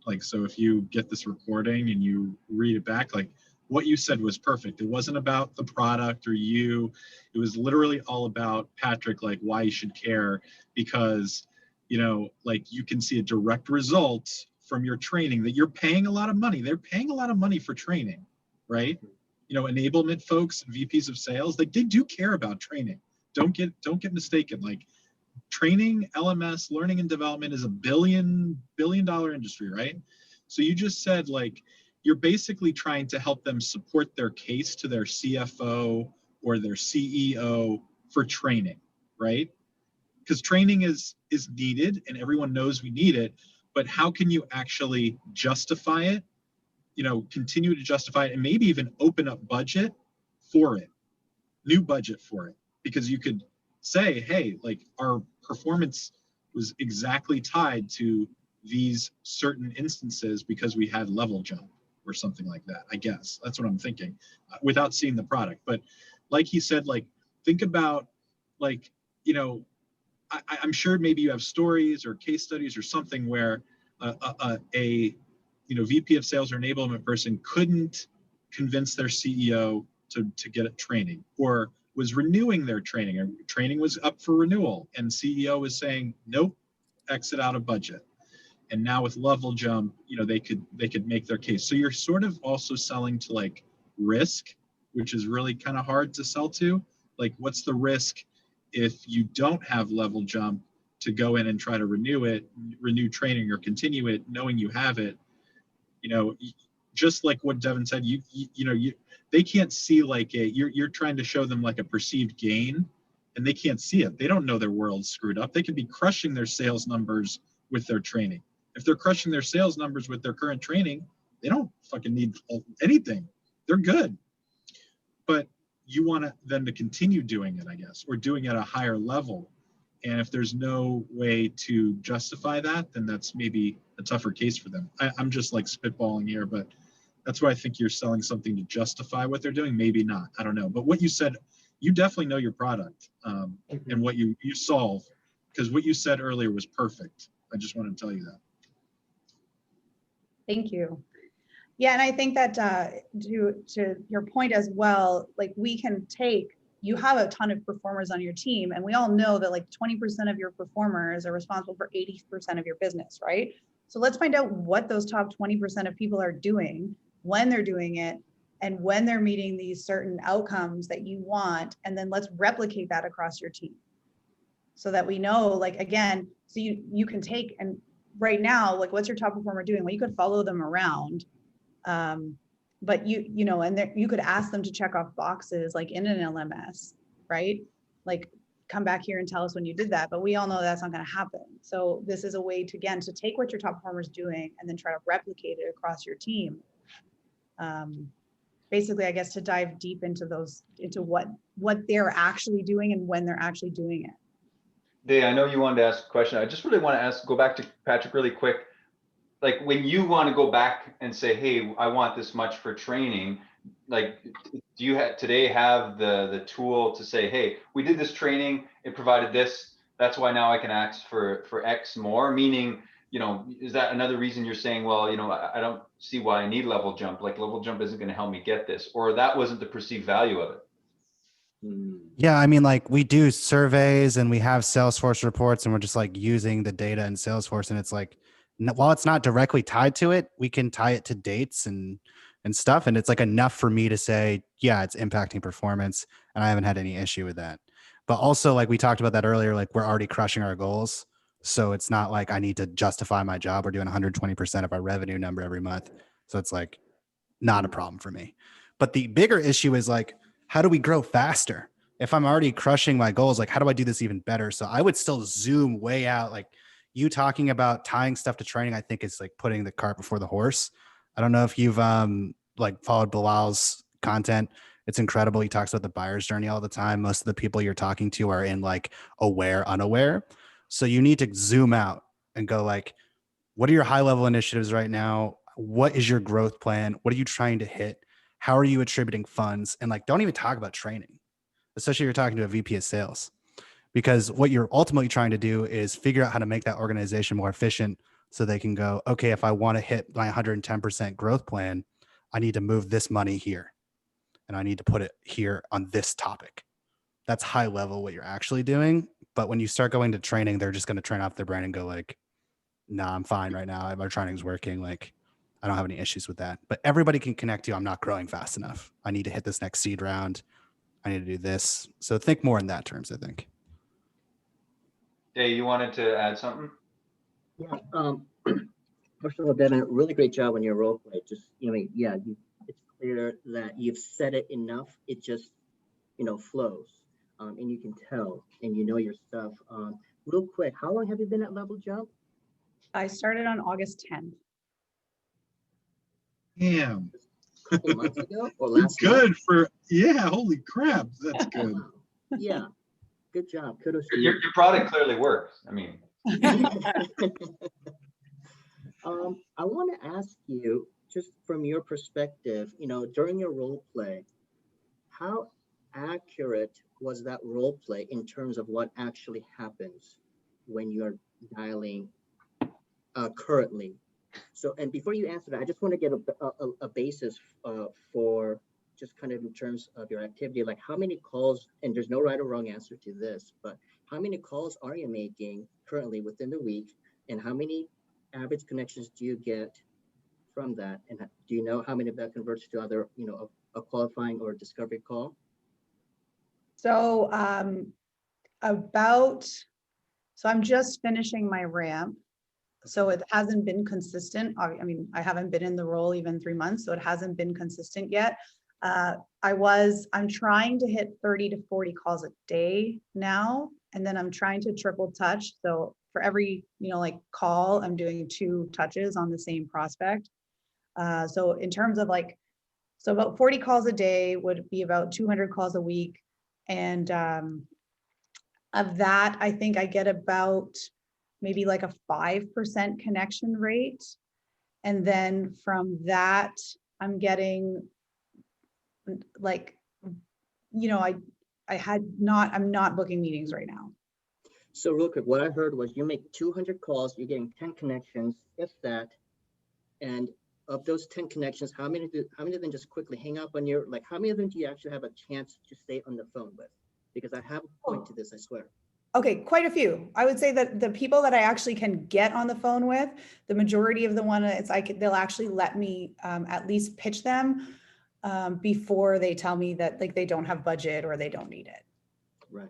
Like, so if you get this recording and you read it back, like what you said was perfect. It wasn't about the product or you. It was literally all about Patrick, like why you should care, because, like you can see a direct result from your training that you're paying a lot of money. They're paying a lot of money for training, right? Enablement folks, VPs of sales, like they do care about training. Don't get mistaken. Like training, LMS, learning and development is a billion dollar industry, right? So you just said like, you're basically trying to help them support their case to their CFO or their CEO for training, right? Because training is needed and everyone knows we need it, but how can you actually justify it, continue to justify it and maybe even open up budget for it, new budget for it, because you could say, hey, like our performance was exactly tied to these certain instances because we had LevelJump or something like that. I guess that's what I'm thinking without seeing the product. But like he said, like think about like, I'm sure maybe you have stories or case studies or something where a VP of sales or enablement person couldn't convince their CEO to get a training, or was renewing their training, or training was up for renewal and CEO was saying, nope, exit out of budget. And now with LevelJump, they could make their case. So you're sort of also selling to like risk, which is really kind of hard to sell to. Like, what's the risk if you don't have LevelJump to go in and try to renew training or continue it, knowing you have it? Just like what Devon said, they can't see like you're trying to show them like a perceived gain, and they can't see it. They don't know their world's screwed up. They could be crushing their sales numbers with their training. If they're crushing their sales numbers with their current training, they don't fucking need anything. They're good. But you want them to continue doing it, I guess, or doing it at a higher level. And if there's no way to justify that, then that's maybe a tougher case for them. I'm just like spitballing here, but that's why I think you're selling something to justify what they're doing. Maybe not. I don't know. But what you said, you definitely know your product and what you solve, because what you said earlier was perfect. I just wanted to tell you that. Thank you. Yeah, and I think that to your point as well, like you have a ton of performers on your team, and we all know that like 20% of your performers are responsible for 80% of your business, right? So let's find out what those top 20% of people are doing, when they're doing it, and when they're meeting these certain outcomes that you want, and then let's replicate that across your team so that we know, like, again, so you can take, and right now, like, what's your top performer doing? Well, you could follow them around, but you could ask them to check off boxes like in an LMS, right? Like, come back here and tell us when you did that, but we all know that's not going to happen. So this is a way to, again, to take what your top performer is doing and then try to replicate it across your team. basically, I guess, to dive deep into what they're actually doing and when they're actually doing it. Dae, I know you wanted to ask a question. I just really want to go back to Patrick really quick. Like when you want to go back and say, hey, I want this much for training, like, do you today have the tool to say, hey, we did this training, it provided this, that's why now I can ask for X more? Meaning, is that another reason you're saying, well, I don't see why I need LevelJump, like LevelJump isn't going to help me get this, or that wasn't the perceived value of it? Yeah, I mean, like we do surveys and we have Salesforce reports and we're just like using the data in Salesforce, and it's like, while it's not directly tied to it, we can tie it to dates and stuff, and it's like enough for me to say, yeah, it's impacting performance, and I haven't had any issue with that. But also, like we talked about that earlier, like we're already crushing our goals, so it's not like I need to justify my job. We're doing 120% of our revenue number every month, so it's like not a problem for me. But the bigger issue is like, how do we grow faster? If I'm already crushing my goals, like how do I do this even better? So I would still zoom way out. Like you talking about tying stuff to training, I think it's like putting the cart before the horse. I don't know if you've like followed Bilal's content. It's incredible. He talks about the buyer's journey all the time. Most of the people you're talking to are in like aware, unaware. So you need to zoom out and go like, what are your high level initiatives right now? What is your growth plan? What are you trying to hit? How are you attributing funds? And like, don't even talk about training, especially if you're talking to a VP of sales, because what you're ultimately trying to do is figure out how to make that organization more efficient so they can go, okay, if I want to hit my 110% growth plan, I need to move this money here and I need to put it here on this topic. That's high level what you're actually doing. But when you start going to training, they're just going to train off their brain and go like, nah, I'm fine right now. My training's working. Like, I don't have any issues with that. But everybody can connect to, I'm not growing fast enough. I need to hit this next seed round. I need to do this. So think more in that terms, I think. Dae, you wanted to add something? Yeah. First of all, Devin, really great job on your role play. Just, it's clear that you've said it enough. It just, flows, and you can tell, and you know your stuff. Real quick, how long have you been at LevelJump? I started on August 10th. Damn. A couple months ago or last Good month? for, yeah, holy crap. That's good. Yeah. Good job. Kudos to Your you. product clearly works. I mean, I want to ask you, just from your perspective, during your role play, how accurate was that role play in terms of what actually happens when you're dialing currently? So, and before you answer that, I just want to get a basis for just kind of in terms of your activity, like how many calls, and there's no right or wrong answer to this, but how many calls are you making currently within the week, and how many average connections do you get from that? And do you know how many of that converts to either, a qualifying or a discovery call? So so I'm just finishing my ramp. So it hasn't been consistent. I mean, I haven't been in the role even 3 months, so it hasn't been consistent yet. I'm trying to hit 30 to 40 calls a day now, and then I'm trying to triple touch. So for every, call, I'm doing 2 touches on the same prospect. So in terms of so about 40 calls a day would be about 200 calls a week. And of that, I think I get about maybe like a 5% connection rate. And then from that, I'm getting I'm not booking meetings right now. So real quick, what I heard was you make 200 calls, you're getting 10 connections, if that. And of those 10 connections, how many of them just quickly hang up on your, how many of them do you actually have a chance to stay on the phone with? Because I have a point to this, I swear. Okay, quite a few. I would say that the people that I actually can get on the phone with, the majority of the one, it's like they'll actually let me at least pitch them before they tell me that they don't have budget or they don't need it. Right.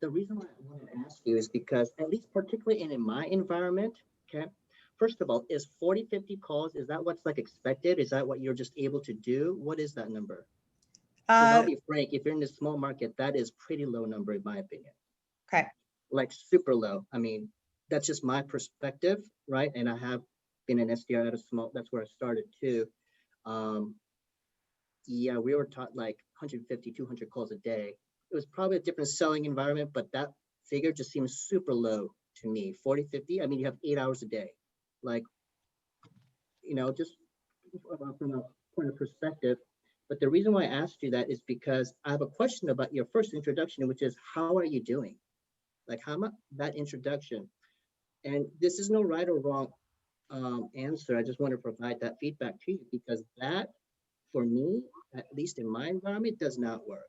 The reason why I want to ask you is because, at least particularly in my environment, okay, first of all, is 40, 50 calls, is that what's expected? Is that what you're just able to do? What is that number? I'll be frank, if you're in this small market, that is pretty low number in my opinion. Okay. Super low. I mean, that's just my perspective, right? And I have been an SDR at a small, that's where I started too. Yeah, we were taught like 150, 200 calls a day. It was probably a different selling environment, but that figure just seems super low to me. 40, 50, I mean, you have 8 hours a day. Like, just from a point of perspective. But the reason why I asked you that is because I have a question about your first introduction, which is, how are you doing? Like, how about that introduction? And this is no right or wrong answer. I just want to provide that feedback to you because that, for me, at least in my environment, does not work.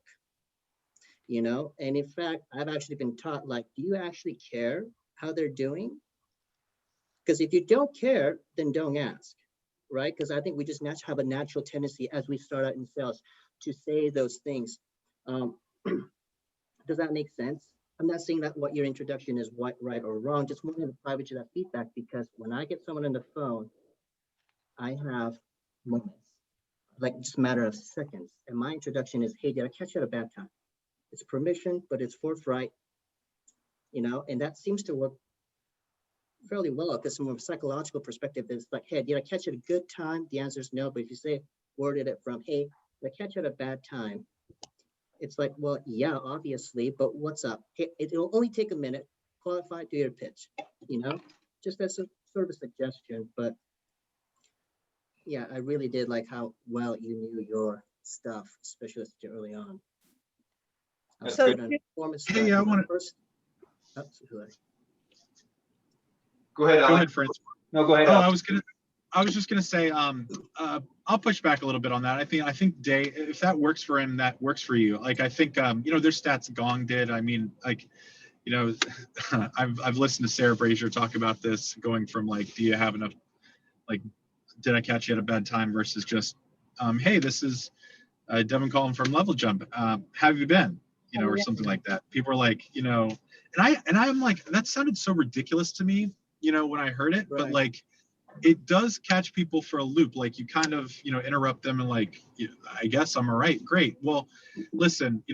And in fact, I've actually been taught, like, do you actually care how they're doing? Because if you don't care, then don't ask, right? Because I think we just have a natural tendency as we start out in sales to say those things. Does that make sense? I'm not saying that what your introduction is right or wrong, just wanted to provide you that feedback because when I get someone on the phone, I have moments, like just a matter of seconds. And my introduction is, hey, did I catch you at a bad time? It's permission, but it's forthright, and that seems to work fairly well because from a psychological perspective, it's like, hey, did I catch you at a good time? The answer is no. But if you say, worded it from, hey, did I catch you at a bad time? It's like, well, yeah, obviously, but what's up? Hey, it'll only take a minute. Qualify, do your pitch, just as a sort of a suggestion. But yeah, I really did like how well you knew your stuff, especially early on. That's So good. Hey, I want to first. Go ahead, go Alex. ahead, Francois. No, go ahead, Oh, Alex. I was just gonna say, I'll push back a little bit on that. I think Dae, if that works for him, that works for you. Like, I think, there's stats Gong did. I mean, like, I've listened to Sarah Brazier talk about this, going from like, do you have enough, like, did I catch you at a bad time versus just, hey, this is Devon calling from LevelJump. How have you been? Or something like that. People are like, and I'm like, that sounded so ridiculous to me, when I heard it, but like, it does catch people for a loop. Like, you kind of, interrupt them and like, I guess I'm all right. Great. Well, listen,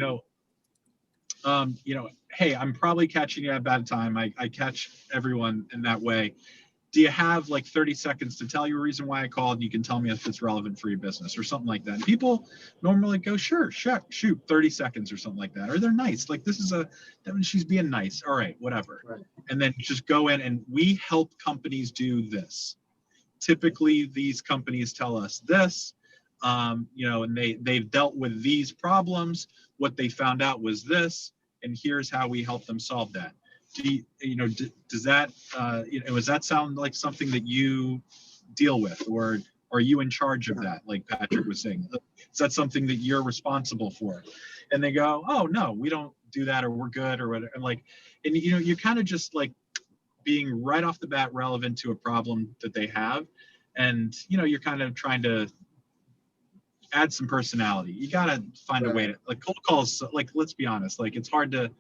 hey, I'm probably catching you at a bad time. I catch everyone in that way. Do you have like 30 seconds to tell you a reason why I called? And you can tell me if it's relevant for your business or something like that. And people normally go, sure, shoot, 30 seconds or something like that. Or they're nice. Like, she's being nice. All right, whatever. Right. And then just go in, and we help companies do this. Typically, these companies tell us this, and they've dealt with these problems. What they found out was this, and here's how we help them solve that. Does that, does that sound like something that you deal with, or are you in charge of that? Like Patrick was saying, is that something that you're responsible for? And they go, oh no, we don't do that, or we're good, or whatever. And you're kind of just like being right off the bat relevant to a problem that they have. And, you're kind of trying to add some personality. You got to find a way to, like, cold calls, like, let's be honest, like, it's hard to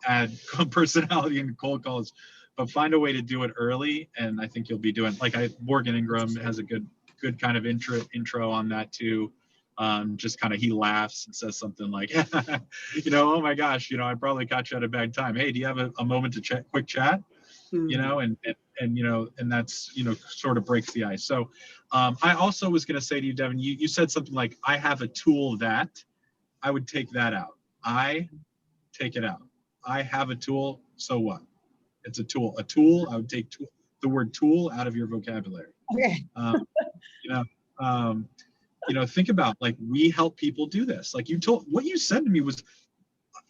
add personality in cold calls, but find a way to do it early. And I think you'll be doing, like, Morgan Ingram has a good kind of intro on that too. Just kind of, he laughs and says something like, oh my gosh, I probably caught you at a bad time. Hey, do you have a moment to quick chat? And that's, sort of breaks the ice. So I also was going to say to you, Devon, you said something like, I have a tool that, I would take that out. I take it out. I have a tool. So what? It's a tool. A tool. I would take the word tool out of your vocabulary. Okay. Think about, like, we help people do this. Like, what you said to me was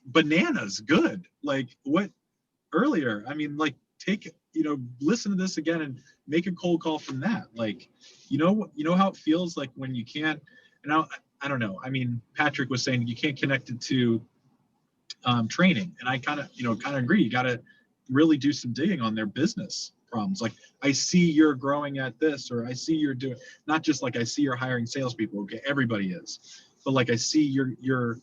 bananas good. Like, what earlier? I mean, like, listen to this again and make a cold call from that. Like, how it feels like when you can't, and I don't know. I mean, Patrick was saying you can't connect it to training. And I kind of agree. You got to really do some digging on their business problems. Like, I see you're growing at this, or I see you're doing, not just like I see you're hiring salespeople. Okay, everybody is, but like I see you're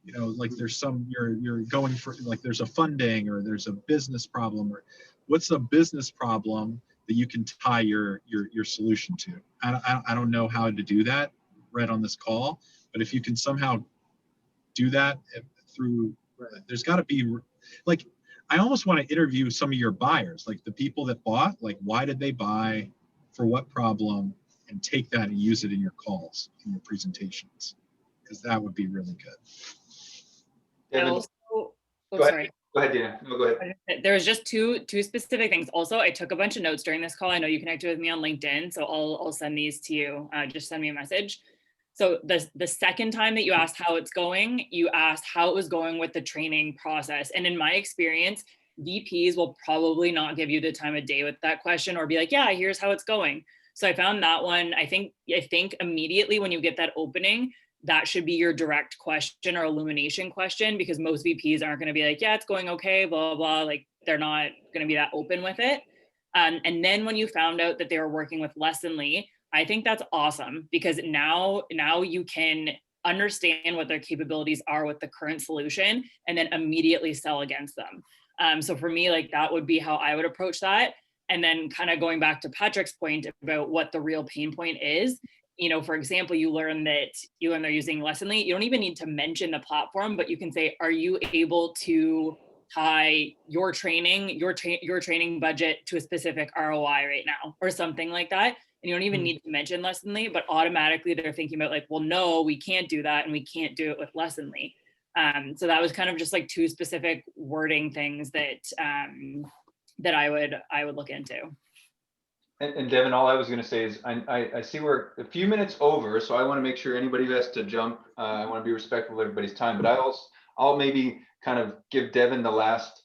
like there's you're going for, like, there's a funding, or there's a business problem, or what's a business problem that you can tie your solution to. I don't know how to do that right on this call, but if you can somehow do that through, there's got to be, like, I almost want to interview some of your buyers, like the people that bought, like, why did they buy, for what problem, and take that and use it in your calls, in your presentations, because that would be really good. I Devon, also, oh, go ahead. sorry. Go ahead, Dana. No, go ahead. There was just two specific things. Also, I took a bunch of notes during this call. I know you connected with me on LinkedIn, so I'll send these to you. Just send me a message. So the second time that you asked how it's going, you asked how it was going with the training process. And in my experience, VPs will probably not give you the time of day with that question or be like, yeah, here's how it's going. So I found that one. I think immediately when you get that opening, that should be your direct question or illumination question, because most VPs aren't going to be like, yeah, it's going okay, blah, blah, blah. Like they're not going to be that open with it. And then when you found out that they were working with Lessonly, I think that's awesome, because now you can understand what their capabilities are with the current solution and then immediately sell against them. So for me, like that would be how I would approach that. And then kind of going back to Patrick's point about what the real pain point is, you know, for example, you learn they're using Lessonly. You don't even need to mention the platform, but you can say, are you able to tie your training budget to a specific ROI right now, or something like that? And you don't even need to mention Lessonly, but automatically they're thinking about like, well, no, we can't do that, and we can't do it with Lessonly. So that was kind of just like two specific wording things that that I would look into. And Devon, all I was going to say is I see we're a few minutes over, so I want to make sure anybody who has to jump, I want to be respectful of everybody's time, but I'll maybe kind of give Devon the last,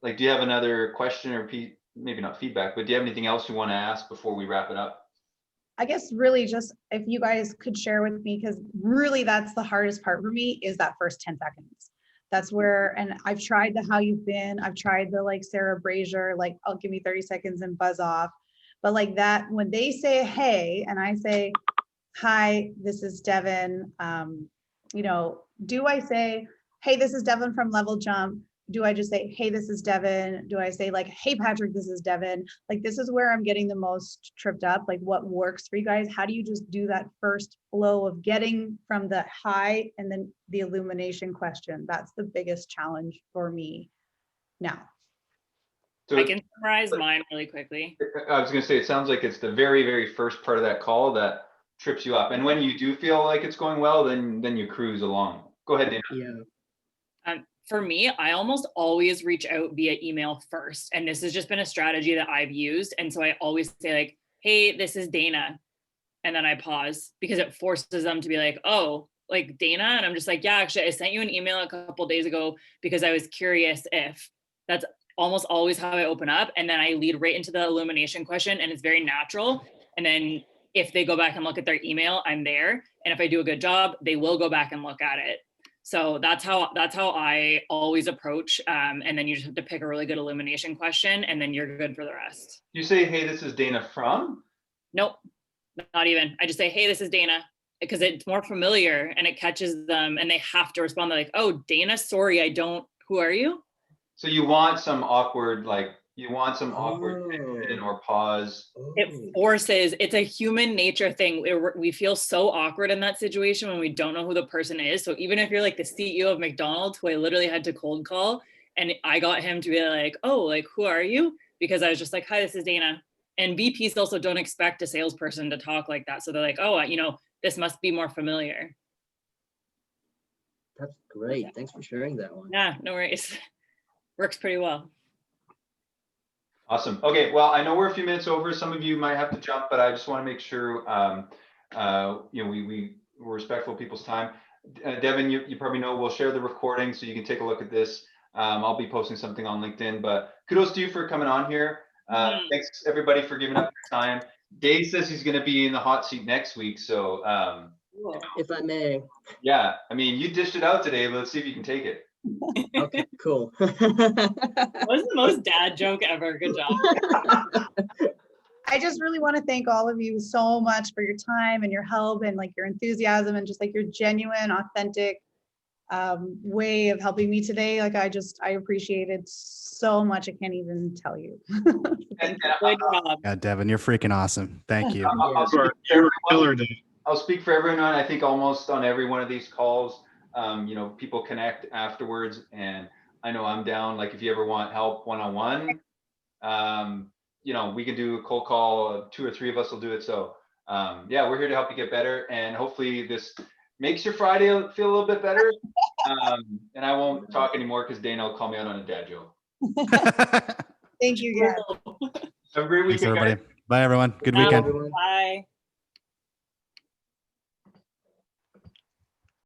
like, do you have another question or maybe not feedback, but do you have anything else you want to ask before we wrap it up? I guess really just if you guys could share with me, because really that's the hardest part for me, is that first 10 seconds. That's where, and I've tried the how you've been, I've tried the like Sarah Brazier, like I'll give me 30 seconds and buzz off. But like that, when they say, hey, and I say, hi, this is Devon, you know, do I say, hey, this is Devon from LevelJump? Do I just say, hey, this is Devon? Do I say like, hey, Patrick, this is Devon? Like, this is where I'm getting the most tripped up. Like, what works for you guys? How do you just do that first flow of getting from the hi and then the illumination question? That's the biggest challenge for me now. So I can summarize mine really quickly. I was going to say, it sounds like it's the very, very first part of that call that trips you up. And when you do feel like it's going well, then you cruise along. Go ahead, Dana. Yeah. For me, I almost always reach out via email first. And this has just been a strategy that I've used. And so I always say like, hey, this is Dana. And then I pause, because it forces them to be like, oh, like Dana. And I'm just like, yeah, actually, I sent you an email a couple days ago because I was curious if. That's almost always how I open up. And then I lead right into the illumination question, and it's very natural. And then if they go back and look at their email, I'm there. And if I do a good job, they will go back and look at it. So that's how I always approach. And then you just have to pick a really good illumination question, and then you're good for the rest. You say, hey, this is Dana from? Nope, not even. I just say, hey, this is Dana, because it's more familiar and it catches them, and they have to respond. They're like, oh, Dana, sorry, I don't, who are you? So you want some awkward, like, tension or pause. It forces, it's a human nature thing. We feel so awkward in that situation when we don't know who the person is. So even if you're like the CEO of McDonald's, who I literally had to cold call, and I got him to be like, oh, like, who are you? Because I was just like, hi, this is Dana. And VPs also don't expect a salesperson to talk like that. So they're like, oh, you know, this must be more familiar. That's great. Thanks for sharing that one. Yeah, no worries. Works pretty well. Awesome. Okay, well, I know we're a few minutes over. Some of you might have to jump, but I just want to make sure you know, we're respectful of people's time. Devon, you probably know we'll share the recording so you can take a look at this. I'll be posting something on LinkedIn, but kudos to you for coming on here. Thanks everybody for giving up your time. Dae says he's going to be in the hot seat next week, so if I may. yeah, I mean, you dished it out today, but let's see if you can take it. Okay, cool. That was the most dad joke ever. Good job. I just really want to thank all of you so much for your time and your help and like your enthusiasm and just like your genuine, authentic way of helping me today. Like I appreciate it so much. I can't even tell you. Good job. Yeah, Devon, you're freaking awesome. Thank you. I'll speak for everyone. I think almost on every one of these calls, you know, people connect afterwards, and I know I'm down. Like if you ever want help one-on-one, you know, we can do a cold call. 2 or 3 of us will do it. So yeah, we're here to help you get better, and hopefully this makes your Friday feel a little bit better. And I won't talk anymore because Dana will call me out on a dad joke. Thank you, guys. Have a great Thanks, weekend, guys. everybody. Bye, everyone. Good Bye. weekend. Everyone. Bye.